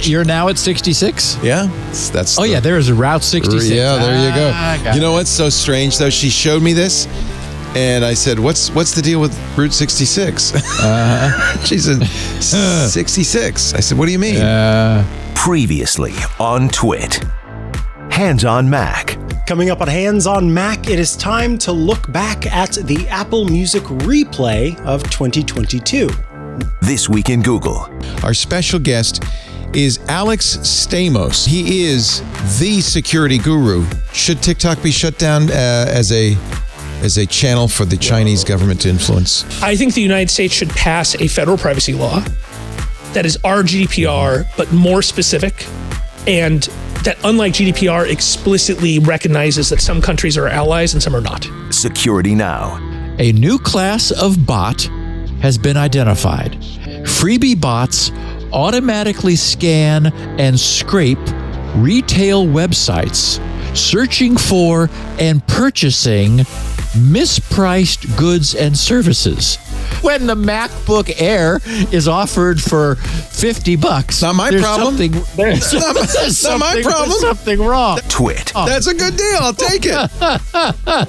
You're now at 66? Yeah. That's Oh, yeah, there is a Route 66. Yeah, there you go. Got You know it. what's so strange, though? She showed me this, and I said, what's the deal with Route 66? She said, 66. I said, what do you mean? Previously on TWiT. Hands on Mac. Coming up on Hands on Mac, it is time to look back at the Apple Music replay of 2022. This Week in Google. Our special guest is Alex Stamos. He is the security guru. Should TikTok be shut down as a channel for the Chinese government to influence? I think the United States should pass a federal privacy law that is our GDPR, but more specific, and that, unlike GDPR, explicitly recognizes that some countries are allies and some are not. Security Now. A new class of bot has been identified. Freebie bots automatically scan and scrape retail websites, searching for and purchasing mispriced goods and services. When the MacBook Air is offered for $50, Not my there's problem. There's not my problem. something wrong. TWiT. That's a good deal. I'll take it.